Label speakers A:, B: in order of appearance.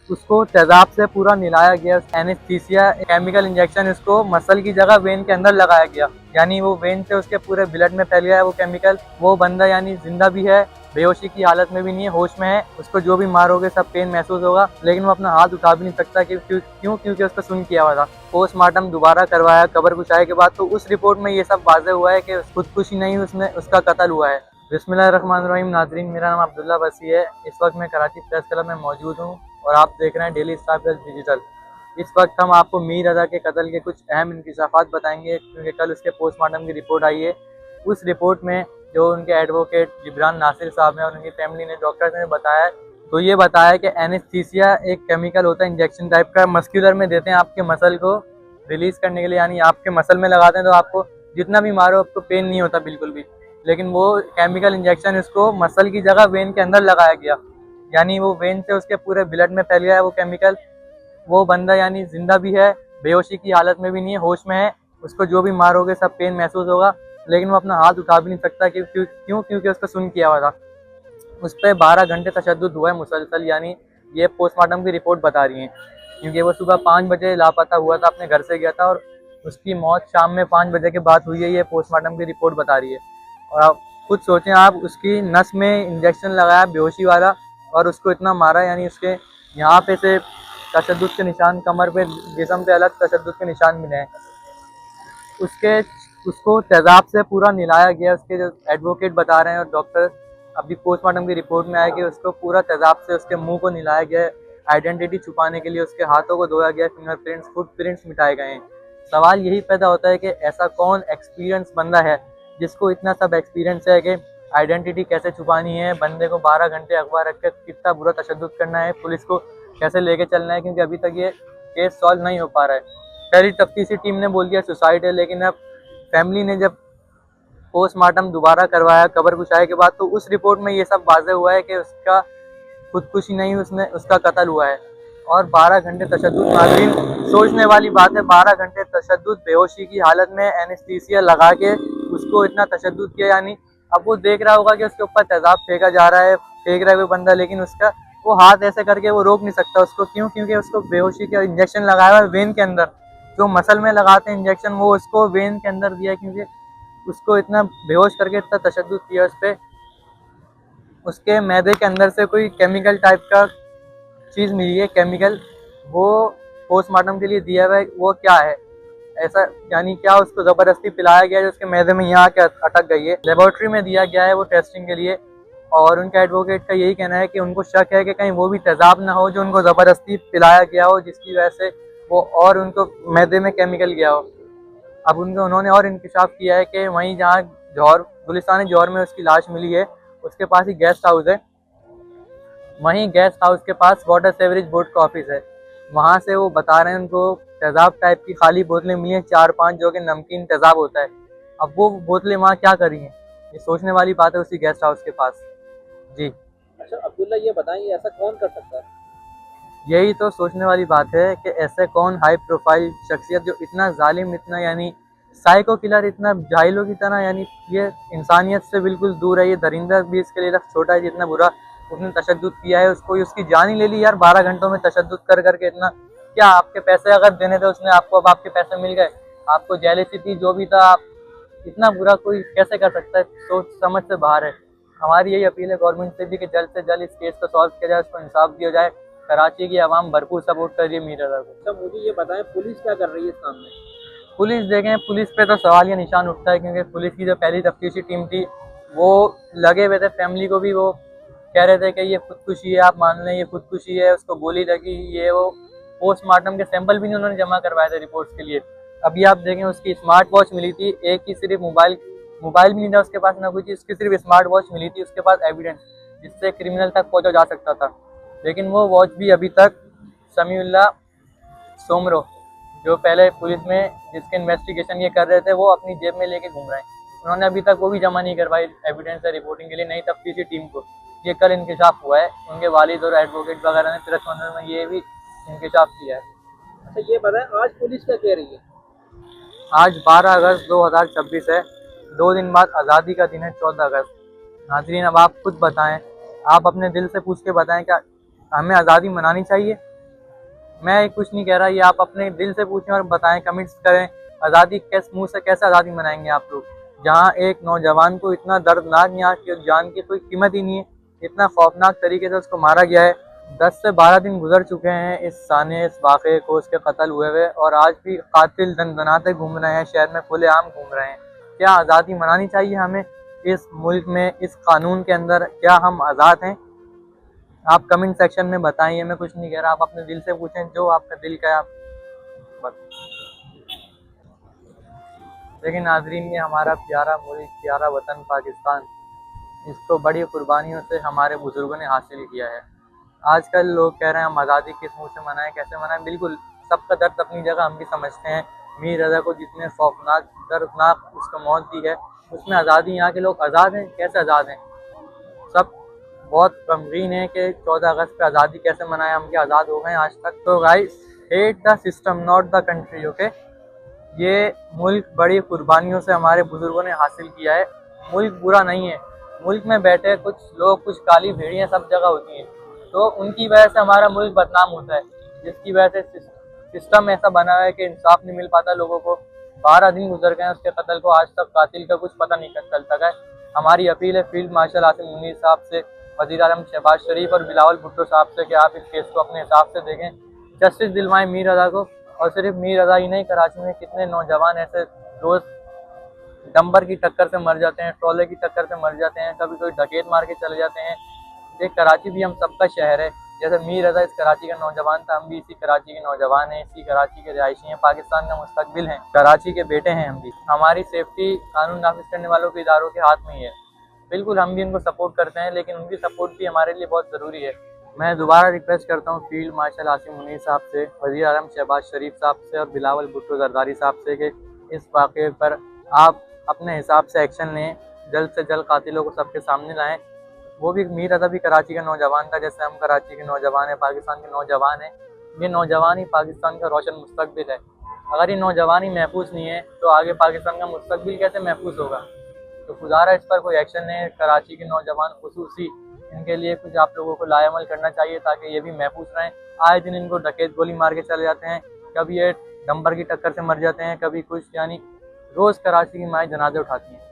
A: उसको तेजाब से पूरा मिलाया गया, एनेस्थीसिया केमिकल इंजेक्शन इसको मसल की जगह वेन के अंदर लगाया गया, यानी वो वेन से उसके पूरे ब्लड में फैल गया है वो केमिकल। वो बंदा यानी जिंदा भी है, बेहोशी की हालत में भी नहीं है, होश में है। उसको जो भी मारोगे सब पेन महसूस होगा, लेकिन वो अपना हाथ उठा भी नहीं सकता। क्योंकि उसका सुन किया हुआ था। पोस्टमार्टम दोबारा करवाया कब्र कुचाई के बाद, तो उस रिपोर्ट में ये सब वाज़ेह हुआ है कि खुदकुशी नहीं, उसमें उसका कत्ल हुआ है। बिस्मिल्लाहिर्रहमानिर्रहीम। नाजरीन, मेरा नाम अब्दुल्ला बसी है। इस वक्त मैं कराची प्रेस क्लब में मौजूद हूँ और आप देख रहे हैं डेली स्टार प्लस डिजिटल। इस वक्त हम आपको मीर रज़ा के कत्ल के कुछ अहम इंकशाफात बताएंगे, क्योंकि कल उसके पोस्टमार्टम की रिपोर्ट आई है। उस रिपोर्ट में जो उनके एडवोकेट जिब्रान नासिर साहब हैं और उनकी फैमिली ने, डॉक्टर्स ने बताया, तो ये बताया कि एनेस्थीसिया एक केमिकल होता है, इंजेक्शन टाइप का, मस्क्यूलर में देते हैं आपके मसल को रिलीज करने के लिए, यानी आपके मसल में लगाते हैं तो आपको जितना भी मारो आपको पेन नहीं होता बिल्कुल भी। लेकिन वो केमिकल इंजेक्शन इसको मसल की जगह वेन के अंदर लगाया गया, यानी वो वेन से उसके पूरे ब्लड में फैल गया है वो केमिकल। वो बंदा यानी जिंदा भी है, बेहोशी की हालत में भी नहीं है, होश में है। उसको जो भी मारोगे सब पेन महसूस होगा, लेकिन वो अपना हाथ उठा भी नहीं सकता। क्योंकि उसका सुन किया हुआ था। उस पर 12 घंटे तशद्दुद हुआ है मुसलसल, यानी ये पोस्टमार्टम की रिपोर्ट बता रही है। क्योंकि वो सुबह 5 बजे लापता हुआ था, अपने घर से गया था, और उसकी मौत शाम में 5 बजे के बाद हुई है, ये पोस्टमार्टम की रिपोर्ट बता रही है। और आप खुद सोचें, आप उसकी नस में इंजेक्शन लगाया बेहोशी वाला और उसको इतना मारा, यानी उसके यहाँ पे से तशद्दुद के निशान, कमर पे, जिस्म पे अलग तशद्दुद के निशान मिले हैं। उसके उसको तेजाब से पूरा मिलाया गया, उसके जो एडवोकेट बता रहे हैं और डॉक्टर, अभी पोस्टमार्टम की रिपोर्ट में आया कि उसको पूरा तेजाब से उसके मुंह को मिलाया गया है, आइडेंटिटी छुपाने के लिए उसके हाथों को धोया गया, फिंगरप्रिंट्स, फुटप्रिंट्स मिटाए गए हैं। सवाल यही पैदा होता है कि ऐसा कौन एक्सपीरियंस बंदा है जिसको इतना सब एक्सपीरियंस है कि आइडेंटिटी कैसे छुपानी है, बंदे को 12 घंटे अखबार रख कर कितना बुरा तशद्दुद करना है, पुलिस को कैसे लेके चलना है, क्योंकि अभी तक ये केस सॉल्व नहीं हो पा रहा है। पहली तफ्तीशी टीम ने बोल दिया सुसाइड है, लेकिन अब फैमिली ने जब पोस्टमार्टम दोबारा करवाया कब्र कुचाई के बाद, तो उस रिपोर्ट में ये सब वाज़ेह हुआ है कि उसका खुदकुशी नहीं, उसमें उसका कत्ल हुआ है। और 12 घंटे तशद्दुद, नाज़रीन सोचने वाली बात है, 12 घंटे तशद्दुद, बेहोशी की हालत में एनेस्थीसिया लगा के उसको इतना तशद्दुद किया। यानी अब वो देख रहा होगा कि उसके ऊपर तेजाब फेंका जा रहा है, फेंक रहा है वो बंदा, लेकिन उसका वो हाथ ऐसे करके वो रोक नहीं सकता उसको। क्योंकि उसको बेहोशी का इंजेक्शन लगाया हुआ है वेन के अंदर, जो मसल में लगाते हैं इंजेक्शन, वो उसको वेन के अंदर दिया, क्योंकि उसको इतना बेहोश करके इतना तशद्दुद किया उस पर। उसके मैदे के अंदर से कोई केमिकल टाइप का चीज़ मिली है, केमिकल, वो पोस्टमार्टम के लिए दिया हुआ है। वो क्या है ऐसा, यानी क्या उसको ज़बरदस्ती पिलाया गया है जो उसके मैदे में यहाँ के अटक गई है। लेबोरेटरी में दिया गया है वो टेस्टिंग के लिए, और उनके एडवोकेट का यही कहना है कि उनको शक है कि कहीं वो भी तेजाब ना हो जो उनको ज़बरदस्ती पिलाया गया हो, जिसकी वजह से वो और उनको मैदे में केमिकल गया हो। अब उन्होंने और इंकशाफ किया है कि वहीं जहाँ जौहर, गुलिस्तान जौहर में उसकी लाश मिली है, उसके पास ही गेस्ट हाउस है। वहीं गेस्ट हाउस के पास वाटर सेवरेज बोर्ड का ऑफिस है। वहाँ से वो बता रहे हैं उनको तेजाब टाइप की खाली बोतलें मिली हैं 4-5, जो कि नमकीन तेजाब होता है। अब वो बोतलें वहाँ क्या करी हैं, ये सोचने वाली बात है उसी गेस्ट हाउस के पास। जी,
B: अच्छा अब्दुल्ला, ये बताएं ऐसा कौन कर सकता है?
A: यही तो सोचने वाली बात है कि ऐसे कौन हाई प्रोफाइल शख्सियत जो इतना जालिम, इतना यानी साइको किलर, इतना जाहिलों की तरह, यानी ये इंसानियत से बिल्कुल दूर है, ये दरिंदा भी इसके लिए लफ्ज़ छोटा है, जितना बुरा उसने तशद्दुद किया है। उसको उसकी जान ही ले ली यार, 12 घंटों में तशद्दुद कर करके इतना। क्या आपके पैसे अगर देने थे उसने आपको, अब आपके पैसे मिल गए, आपको जेलसी थी, जो भी था, आप इतना बुरा कोई कैसे कर सकता है, सोच समझ से बाहर है। हमारी यही अपील है गवर्नमेंट से भी कि जल्द से जल्द इस केस को सॉल्व किया जाए, उसको इंसाफ दिया जाए। कराची की आवाम भरपूर सपोर्ट कर रही है मीर रज़ा को।
B: अच्छा मुझे ये बताएं, पुलिस क्या कर रही है इस काम में?
A: पुलिस देखें, पुलिस पे तो सवाल या निशान उठता है, क्योंकि पुलिस की जो पहली तफ्तीशी टीम थी वो लगे हुए थे, फैमिली को भी वो कह रहे थे कि ये खुदकुशी है, आप मान लें ये खुदकुशी है, उसको गोली लगी, ये वो। पोस्टमार्टम के सैंपल भी नहीं उन्होंने जमा करवाए थे रिपोर्ट्स के लिए। अभी आप देखें, उसकी स्मार्ट वॉच मिली थी, एक ही सिर्फ मोबाइल मोबाइल भी नहीं था उसके पास, ना कुछ, उसकी सिर्फ स्मार्ट वॉच मिली थी उसके पास एविडेंस, जिससे क्रिमिनल तक पहुंचा जा सकता था। लेकिन वो वॉच भी अभी तक समीउल्लाह सोमरो, जो पहले पुलिस में जिसके इन्वेस्टिगेशन ये कर रहे थे, वो अपनी जेब में लेके घूम रहे हैं। उन्होंने अभी तक वो भी जमा नहीं करवाई एविडेंस है रिपोर्टिंग के लिए नई तफ्तीशी टीम को। ये कल इंकशाफ हुआ है, उनके वालिद और एडवोकेट वगैरह ने प्रेस कॉन्फ्रेंस में ये भी इंकशाफ किया है।
B: अच्छा ये बताएं, आज पुलिस क्या कह रही है?
A: आज 12 अगस्त 2026 है, 2 दिन बाद आज़ादी का दिन है, 14 अगस्त। नाजरीन अब आप खुद बताएं, आप अपने दिल से पूछ के बताएं, क्या हमें आज़ादी मनानी चाहिए। मैं कुछ नहीं कह रहा, ये आप अपने दिल से पूछें और बताएं, कमेंट्स करें। आज़ादी कैसे, मुंह से कैसे आज़ादी मनाएंगे आप लोग, जहाँ एक नौजवान को इतना दर्दनाक, यहाँ की जान की कोई कीमत ही नहीं है, इतना खौफनाक तरीके से उसको मारा गया है। 10 से 12 दिन गुजर चुके हैं इस वाक़े को, उसके कत्ल हुए और आज भी कातिल दनदनाते घूम रहे हैं शहर में, खुलेआम घूम रहे हैं। क्या आज़ादी मनानी चाहिए हमें इस मुल्क में, इस कानून के अंदर? क्या हम आज़ाद हैं? आप कमेंट सेक्शन में बताइए, मैं कुछ नहीं कह रहा, आप अपने दिल से पूछें, जो आपका दिल का है आप लेकिन नाजरीन, ये हमारा प्यारा मुल्क, प्यारा वतन पाकिस्तान, इसको बड़ी कुर्बानियों से हमारे बुजुर्गों ने हासिल किया है। आजकल लोग कह रहे हैं हम आज़ादी किस मुँह से मनाएं, कैसे मनाएं। बिल्कुल, सबका दर्द अपनी जगह हम भी समझते हैं। मीर रज़ा को जितने खौफनाक, दर्दनाक उसको मौत दी है, उसमें आज़ादी, यहाँ के लोग आज़ाद हैं? कैसे आज़ाद हैं? सब बहुत गमगीन है कि 14 अगस्त पे आज़ादी कैसे मनाएं, हम क्या आज़ाद हो गए आज तक? तो guys, hate the system not the country, okay. ये मुल्क बड़ी कुर्बानियों से हमारे बुजुर्गों ने हासिल किया है। मुल्क बुरा नहीं है, मुल्क में बैठे कुछ लोग, कुछ काली भेड़ियाँ सब जगह होती हैं, तो उनकी वजह से हमारा मुल्क बदनाम होता है, जिसकी वजह से सिस्टम ऐसा बना है कि इंसाफ नहीं मिल पाता लोगों को। 12 दिन गुजर गए उसके कत्ल को, आज तक कातिल का कुछ पता नहीं चल सका है। हमारी अपील है फील्ड मार्शल आसिम मुनीर साहब से, वज़ीर आज़म शहबाज शरीफ और बिलावल भुट्टो साहब से कि आप इस केस को अपने हिसाब से देखें, जस्टिस दिलवाएं मीर रज़ा को। और सिर्फ मीर रज़ा ही नहीं, कराची में कितने नौजवान ऐसे रोज़ डंपर की टक्कर से मर जाते हैं, ट्रॉले की टक्कर से मर जाते हैं, कभी कोई डकैत मार के चले जाते हैं। ये कराची भी हम सबका शहर है। जैसे मीर रज़ा इस कराची का नौजवान था, हम भी इसी कराची के नौजवान हैं, इसी कराची के रिहायशी हैं, पाकिस्तान का मुस्तकबिल हैं, कराची के बेटे हैं हम भी। हमारी सेफ्टी कानून नाफिज करने वालों के इदारों के हाथ में ही है। बिल्कुल, हम भी उनको सपोर्ट करते हैं, लेकिन उनकी सपोर्ट भी हमारे लिए बहुत ज़रूरी है। मैं दोबारा रिक्वेस्ट करता हूँ फील्ड मार्शल आसिम मुनीर साहब से, वज़ीर आज़म शहबाज शरीफ साहब से और बिलावल भुट्टो ज़रदारी साहब से कि इस वाक़े पर आप अपने हिसाब से एक्शन लें, जल्द से जल्द कातिलों को सबके सामने लाएं। वो भी, मीर रज़ा भी कराची का नौजवान था, जैसे हम कराची के नौजवान हैं, पाकिस्तान के नौजवान हैं। ये नौजवान ही पाकिस्तान का रोशन मुस्तकबिल है। अगर ये नौजवान ही महफूज नहीं है, तो आगे पाकिस्तान का मुस्तकबिल कैसे महफूज होगा? तो गुजारा इस पर कोई एक्शन है, कराची के नौजवान खुसूसी, इनके लिए कुछ आप लोगों को लाएमल करना चाहिए ताकि ये भी महफूज रहें। आए दिन इनको डकैत गोली मार के चले जाते हैं, कभी ये डंपर की टक्कर से मर जाते हैं, कभी कुछ, यानी रोज़ कराची की माएँ जनाजे उठाती हैं।